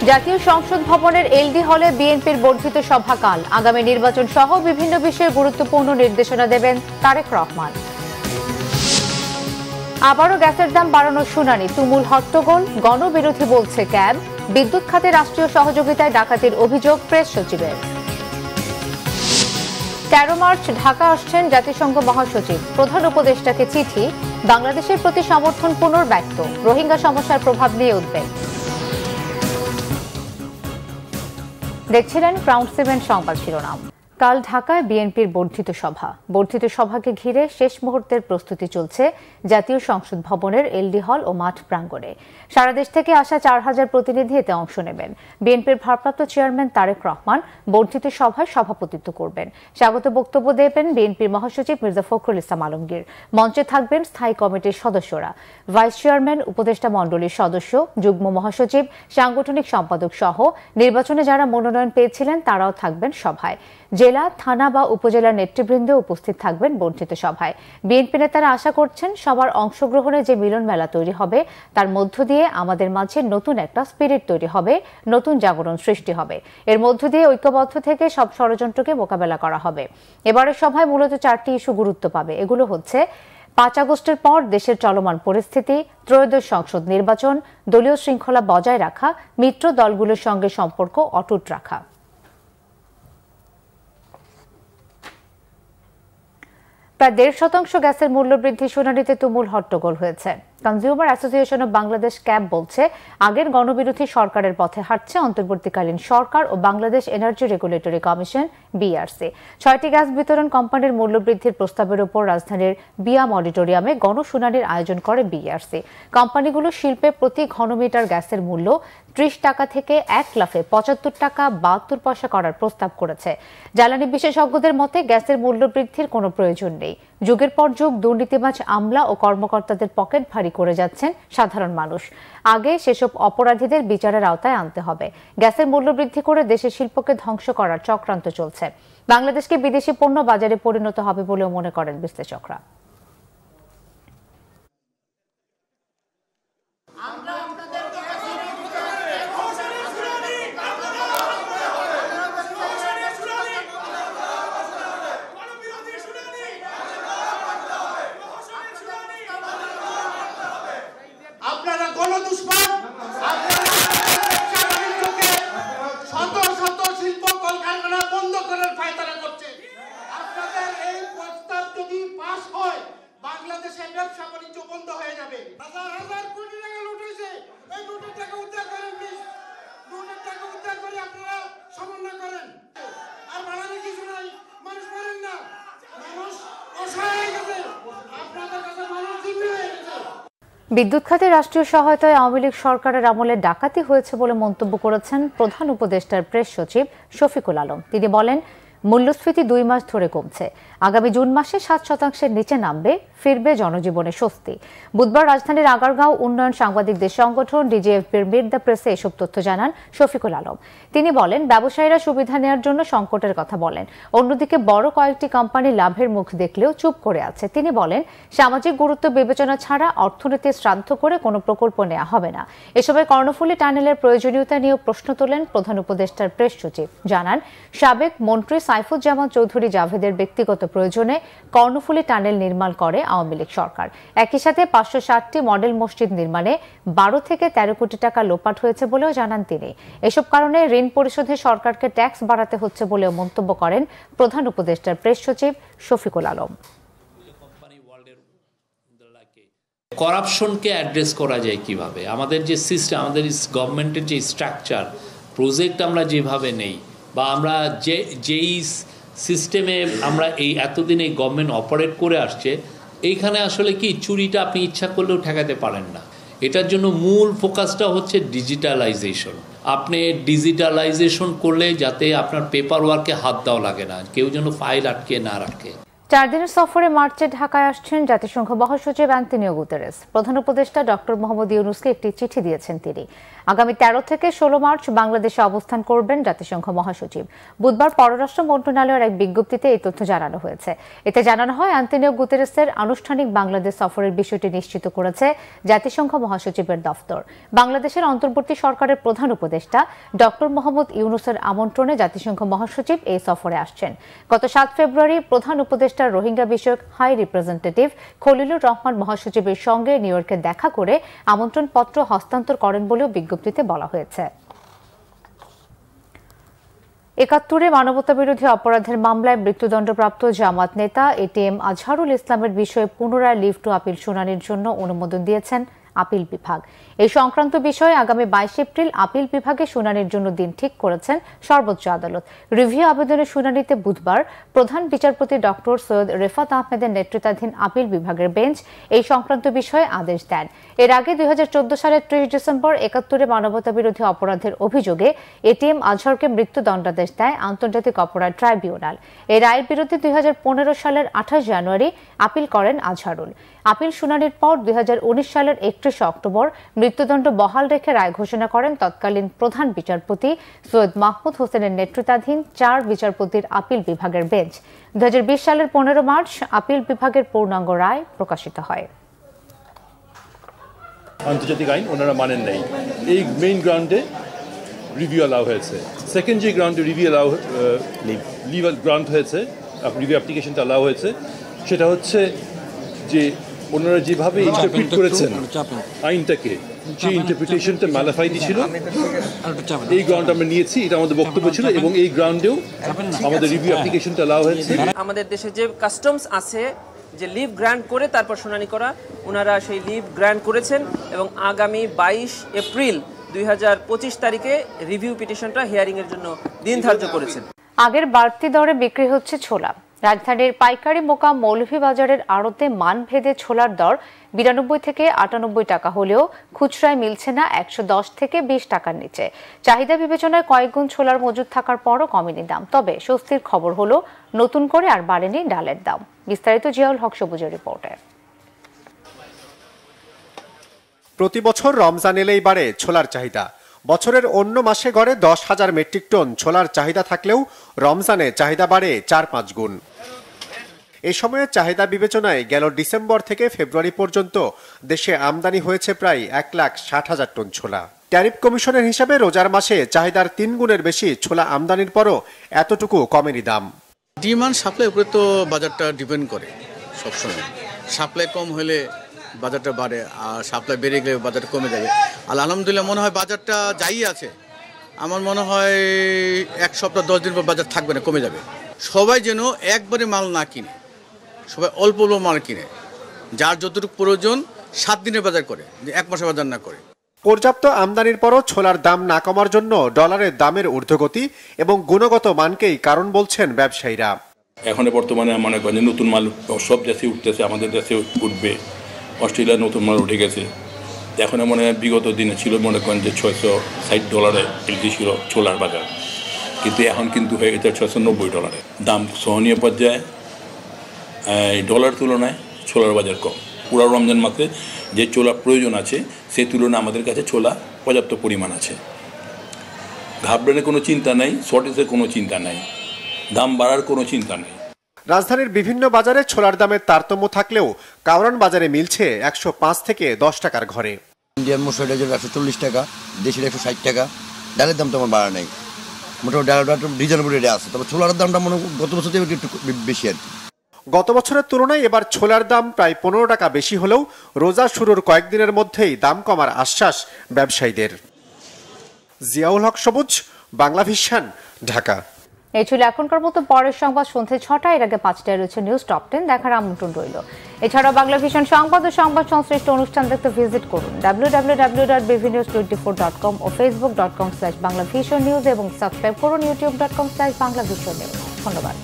জাতীয় সংসদ ভবনের এলডি হলে বিএনপির বর্ধিত সভাকাল। আগামী নির্বাচন সহ বিভিন্ন বিষয়ে গুরুত্বপূর্ণ নির্দেশনা দেবেন তারেক রহমান। আবারও গ্যাসের দাম বাড়ানোর শুনানি, তুমুল হট্টগোল, গণবিরোধী বলছে ক্যাব। বিদ্যুৎ খাতে রাষ্ট্রীয় সহযোগিতায় ডাকাতির অভিযোগ প্রেস সচিবের। 13 মার্চ ঢাকা আসছেন জাতিসংঘ মহাসচিব। প্রধান উপদেষ্টাকে চিঠি, বাংলাদেশের প্রতি সমর্থন পুনর্ব্যক্ত। রোহিঙ্গা সমস্যার প্রভাব নিয়ে উদ্বেগ। দেখছিলেন ক্রাউন 7 সংবাদ শিরোনাম। কাল ঢাকায় বিএনপির বর্ধিত সভাকে ঘিরে শেষ মুহূর্তের প্রস্তুতি চলছে জাতীয় সংসদ ভবনের এলডি হল ও মাঠ প্রাঙ্গণে। সারা দেশ থেকে আসা 4000 প্রতিনিধি এতে অংশ নেবেন। বিএনপির ভারপ্রাপ্ত চেয়ারম্যান তারেক রহমান বর্ধিত সভায় সভাপতিত্ব করবেন। স্বাগত বক্তব্য দেবেন বিএনপির মহাসচিব মির্জা ফখরুল ইসলাম আলমগীর। মঞ্চে থাকবেন স্থায়ী কমিটির সদস্যরা, ভাইস চেয়ারম্যান, উপদেষ্টা মণ্ডলীর সদস্য, যুগ্ম মহাসচিব, সাংগঠনিক সম্পাদক সহ নির্বাচনে যারা মনোনয়ন পেয়েছিলেন তারাও থাকবেন সভায়। জেলা, থানা বা উপজেলার নেতৃবৃন্দ উপস্থিত থাকবেন বর্ধিত সভায়। বিএনপি নেতারা আশা করছেন সবার অংশগ্রহণে যে মিলন মেলা তৈরি হবে তার মধ্য দিয়ে আমাদের মাঝে নতুন একটা স্পিরিট তৈরি হবে, নতুন জাগরণ সৃষ্টি হবে। এর মধ্য দিয়ে ঐক্যবদ্ধ থেকে সব ষড়যন্ত্রকে মোকাবেলা করা হবে। এবারের সভায় মূলত 4টি ইস্যু গুরুত্ব পাবে। এগুলো হচ্ছে 5 আগস্টের পর দেশের চলমান পরিস্থিতি, ত্রয়োদশ সংসদ নির্বাচন, দলীয় শৃঙ্খলা বজায় রাখা, মিত্র দলগুলোর সঙ্গে সম্পর্ক অটুট রাখা। প্রায় 1.5% গ্যাসের মূল্যবৃদ্ধি শুনানিতে তুমুল হট্টগোল হয়েছে। Consumer association of Bangladesh CAB বলছে, আগের গণবিরোধী সরকারের পথে হাঁটছে অন্তর্বর্তীকালীন সরকার ও Bangladesh energy regulatory commission BERC. 6টি গ্যাস বিতরণ কোম্পানির মূল্যবৃদ্ধির প্রস্তাবের উপর রাজধানীর বিয়াম অডিটোরিয়ামে গণশুনানির আয়োজন করে বিআরসি। কোম্পানিগুলো শিল্পে প্রতি ঘনমিটার গ্যাসের মূল্য 30 টাকা থেকে 1 লাফে 75 টাকা 72 পয়সা করার প্রস্তাব করেছে। জ্বালানি বিশেষজ্ঞদের মতে গ্যাসের মূল্যবৃদ্ধির কোনো প্রয়োজন নেই। যুগের পর যুগ দুর্নীতিবাজ আমলা ও কর্মকর্তাদের পকেট ভারী করে যাচ্ছেন সাধারণ মানুষ। আগে সেসব অপরাধীদের বিচারের আওতায় আনতে হবে। গ্যাসের মূল্যবৃদ্ধি করে দেশের শিল্পকে ধ্বংস করার চক্রান্ত চলছে। বাংলাদেশকে বিদেশি পণ্য বাজারে পরিণত হবে বলেও মনে করেন বিশ্লেষকরা। বিদ্যুৎ খাতে রাষ্ট্রীয় সহায়তায় আওয়ামী লীগ সরকারের আমলে ডাকাতি হয়েছে বলে মন্তব্য করেছেন প্রধান উপদেষ্টার প্রেস সচিব শফিকুল আলম। তিনি বলেন, মূল্যস্ফীতি 2 মাস ধরে কমছে। আগামী জুন মাসে 7% নিচে নামবে, ফিরবে জনজীবনে স্বস্তি। বুধবার রাজধানীর আগারগাঁও উন্নয়ন সাংবাদিকদের সংগঠন ডিজিএফপির মিট দ্য প্রেসে এসব তথ্য জানান শফিকুল আলম। তিনি বলেন, ব্যবসায়ীরা সুবিধা নেওয়ার জন্য সংকটের কথা বলেন। অন্যদিকে বড় কয়েকটি কোম্পানি লাভের মুখ দেখলেও চুপ করে আছে। তিনি বলেন, সামাজিক গুরুত্ব বিবেচনা ছাড়া অর্থনীতি শ্রাদ্ধ করে কোনো প্রকল্প নেওয়া হবে না। এসবে কর্ণফুলী টানেলের প্রয়োজনীয়তা নিয়েও প্রশ্ন তোলেন প্রধান উপদেষ্টার প্রেস সচিব। জানান, সাবেক মন্ত্রী সাইফুজ্জামান চৌধুরী জাভেদের ব্যক্তিগত প্রয়োজনে কর্ণফুলী টানেল নির্মাণ করে আওয়ামী লীগ সরকার। একই সাথে 560টি মডেল মসজিদ নির্মাণে 12 থেকে 13 কোটি টাকা লোপাট হয়েছে বলেও জানান তিনি। এসব কারণে ঋণ পরিশোধে সরকারকে ট্যাক্স বাড়াতে হচ্ছে বলেও মন্তব্য করেন প্রধান উপদেষ্টার প্রেস সচিব শফিকুল আলম। করাপশনকে অ্যাড্রেস করা যায় কিভাবে, আমাদের যে সিস্টেম, আমাদের গভর্নমেন্টের যে স্ট্রাকচার, প্রজেক্ট আমরা যেভাবে নেই বা আমরা যেই সিস্টেমে আমরা এই এতদিন এই গভর্নমেন্ট অপারেট করে আসছে, এইখানে আসলে কি চুরিটা আপনি ইচ্ছা করলেও ঠেকাতে পারেন না। এটার জন্য মূল ফোকাসটা হচ্ছে ডিজিটালাইজেশন। আপনি ডিজিটালাইজেশন করলে যাতে আপনার পেপার ওয়ার্কে হাত দেওয়া লাগে না, কেউ যেন ফাইল আটকে না রাখে। 4 দিনের সফরে মার্চে ঢাকায় আসছেন জাতিসংঘ মহাসচিব অ্যান্তোনিও গুতেরেস। প্রধান উপদেষ্টা ডক্টর মোহাম্মদ ইউনূসকে একটি চিঠি দিয়েছেন তিনি। আগামী 13 থেকে 16 মার্চ বাংলাদেশে অবস্থান করবেন জাতিসংঘ মহাসচিব। বুধবার পররাষ্ট্র মন্ত্রণালয়ের এক বিজ্ঞপ্তিতে এই তথ্য জানানো হয়েছে। এতে জানানো হয়, অ্যান্তোনিও গুতেরেসের আনুষ্ঠানিক বাংলাদেশ সফরের বিষয়টি নিশ্চিত করেছে জাতিসংঘ মহাসচিবের দফতর। বাংলাদেশের অন্তর্বর্তী সরকারের প্রধান উপদেষ্টা ডক্টর মোহাম্মদ ইউনূসের আমন্ত্রণে জাতিসংঘ মহাসচিব এই সফরে আসছেন। গত 7 ফেব্রুয়ারি প্রধান উপদেষ্টা রোহিঙ্গা বিষয়ক হাই রিপ্রেজেন্টেটিভ খলিলুর রহমান মহাসচিবের সঙ্গে নিউ ইয়র্কে দেখা করে আমন্ত্রণপত্র হস্তান্তর করেন বলেও বিজ্ঞপ্তিতে বলা হয়েছে। ৭১ মানবতাবিরোধী অপরাধের মামলায় মৃত্যুদণ্ডপ্রাপ্ত জামাত নেতা এটিএম আজহারুল ইসলামের বিষয়ে পুনরায় লিভ টু আপিল শুনানির জন্য অনুমোদন দিয়েছেন আপিল বিভাগ। এই সংক্রান্ত বিষয়ে আগামী 22 এপ্রিল আপিল বিভাগে শুনানির জন্য দিন ঠিক করেছেন সর্বোচ্চ আদালত। রিভিউ আবেদনের শুনানিতে বুধবার প্রধান বিচারপতি ডক্টর সৈয়দ রেফাত আহমেদের নেতৃত্বাধীন আপিল বিভাগের বেঞ্চ এই সংক্রান্ত বিষয়ে আদেশ দেন। এর আগে 2014 সালের 30 ডিসেম্বর ৭১ মানবতাবিরোধী অপরাধের অভিযোগে এটিএম আজহারকে মৃত্যুদণ্ডাদেশ দেয় আন্তর্জাতিক অপরাধ ট্রাইব্যুনাল। এর রায়ের বিরুদ্ধে 2015 সালের 28 জানুয়ারি আপিল করেন আজহারুল। আপিল শুনানির পর 2019 সালের 31 অক্টোবর মৃত্যুদণ্ড বহাল রেখে রায় ঘোষণা করেন তৎকালীন প্রধান বিচারপতি সৈয়দ মাহমুদ হোসেনের নেতৃত্বাধীন 4 বিচারপতির আপিল বিভাগের বেঞ্চ। 2020 সালের 15 মার্চ আপিল বিভাগের পূর্ণাঙ্গ রায় প্রকাশিত হয়। আন্তর্জাতিক আইন ওনারা মানেন নাই, এই মেইন গ্রাউন্ডে রিভিউ অ্যালাউ হয়েছে। সেকেন্ড যে গ্রাউন্ডে রিভিউ লিভ গ্রাউন্ড হয়েছে, রিভিউ অ্যাপ্লিকেশনটা অ্যালাউ হয়েছে, সেটা হচ্ছে যে ওনারা যেভাবে ইন্টারপ্রিট করেছেন আইনটাকে, সেই ইন্টারপ্রিটেশনটা ম্যালাফাইড ছিল। এই গ্রাউন্ড আমরা নিয়েছি, এটা আমাদের বক্তব্য ছিল, এবং এই গ্রাউন্ডেও আমাদের রিভিউ অ্যাপ্লিকেশনটা অ্যালাউ হয়েছে। আমাদের দেশে যে কাস্টমস আছে যে লিভ গ্র্যান্ট করে তারপর শুনানি করা, ওনারা সেই লিভ গ্র্যান্ট করেছেন এবং আগামী 22 এপ্রিল 2025 তারিখে রিভিউ পিটিশনটা হিয়ারিং এর জন্য দিন ধার্য করেছেন। আগের বাড়তি দরে বিক্রি হচ্ছে ছোলা। রাজধানীর পাইকারি মোকাম মৌলভীবাজারের আড়তে মানভেদে ছোলার দর 92 থেকে 98 টাকা হলেও খুচরায় মিলছে না 110 থেকে 20 টাকার নিচে। চাহিদা বিবেচনায় কয়েকগুণ ছোলার মজুদ থাকার পরও কমেনি দাম। তবে স্বস্তির খবর হলো নতুন করে আর বাড়েনি ডালের দাম। বিস্তারিত জিয়াউল হক সবুজের রিপোর্টে। প্রতি বছর রমজান এলেই বাড়ে ছোলার চাহিদা। বছরের অন্য মাসে গড়ে 10,000 মেট্রিক টন ছোলার চাহিদা থাকলেও রমজানে চাহিদা বাড়ে 4-5 গুণ। এই সময়ে চাহিদা বিবেচনায় গেল ডিসেম্বর থেকে ফেব্রুয়ারি পর্যন্ত দেশে আমদানি হয়েছে প্রায় 1,60,000 টন ছোলা। ট্যারিফ কমিশনের হিসাবে রোজার মাসে চাহিদার 3 গুণের বেশি ছোলা আমদানির পরও এতটুকু কমেনি দাম। ডিমান্ড সাপ্লাই উপরে তো বাজারটা ডিপেন্ড করে সবসময়। সাপ্লাই কম হলে বাজারটা বাড়ে, আর সাপ্লাই বেড়ে গেলে বাজারটা কমে যাবে। আর আলহামদুলিল্লাহ মনে হয় বাজারটা যাই আছে, আমার মনে হয় 1 সপ্তাহ 10 দিন পর বাজার থাকবে না, কমে যাবে। সবাই যেন একবারে মাল না কিনে, সবাই অল্প অল্প মাল কিনে, যার যতটুকু প্রয়োজন 7 দিনের বাজার করে, যে 1 মাসের বাজার না করে। পর্যাপ্ত আমদানির পরও ছোলার দাম না কমার জন্য ডলারের দামের ঊর্ধ্বগতি এবং গুণগত মানকেই কারণ বলছেন ব্যবসায়ীরা। এখন বর্তমানে মনে করেন নতুন মাল সব দেশে উঠতেছে, আমাদের দেশে উঠবে। অস্ট্রেলিয়ার নতুন মাল উঠে গেছে। এখন মনে হয় বিগত দিনে ছিল মনে করেন যে $660 কেজি ছিল ছোলার বাজার, কিন্তু এখন কিন্তু হয়ে গেছে $690। দাম সহনীয় পর্যায়ে, ডলার তুলনায় ছোলার বাজার কম। পুরো রমজান মাসে যে ছোলার প্রয়োজন আছে সেই তুলনায় আমাদের কাছে ছোলা পর্যাপ্ত পরিমাণ আছে। ঘাবড়ানোর কোনো চিন্তা নেই, শর্টেজের কোনো চিন্তা নেই, দাম বাড়ার কোনো চিন্তা নেই। রাজধানীর বিভিন্ন বাজারে ছোলার দামের তারতম্য থাকলেও কাউরান বাজারে মিলছে 105 থেকে 10 টাকার ঘরে। ইন্ডিয়ান মসুর ডাল 140 টাকা, দেশের 160 টাকা। ডালের দাম তো আমার বাড়া নেই, মোটামুটি ডালটা একটু রিজনেবল রেটে আছে। তবে ছোলার দামটা মনে গত বছর থেকে একটু বেশি আর কি। গত বছরের তুলনায় এবার ছোলার দাম প্রায় 15 টাকা বেশি হলেও রোজা শুরুর কয়েকদিনের মধ্যেই দাম কমার আশ্বাস ব্যবসায়ীদের। জিয়াউল হক সবুজ, বাংলা ভিশন, ঢাকা। এই ছিল এখনকার মতো। পরের সংবাদ সন্ধ্যে 6টায়, এর আগে 5টায় রয়েছে নিউজ টপ 10 দেখার আমন্ত্রণ রইল। এছাড়াও বাংলা ভিশন সংবাদ ও সংবাদ সংশ্লিষ্ট অনুষ্ঠান দেখতে ভিজিট করুন www.bvnews24.com ও facebook.com/banglavisionnews এবং সাবস্ক্রাইব করুন youtube.com/banglavisionnews। ধন্যবাদ।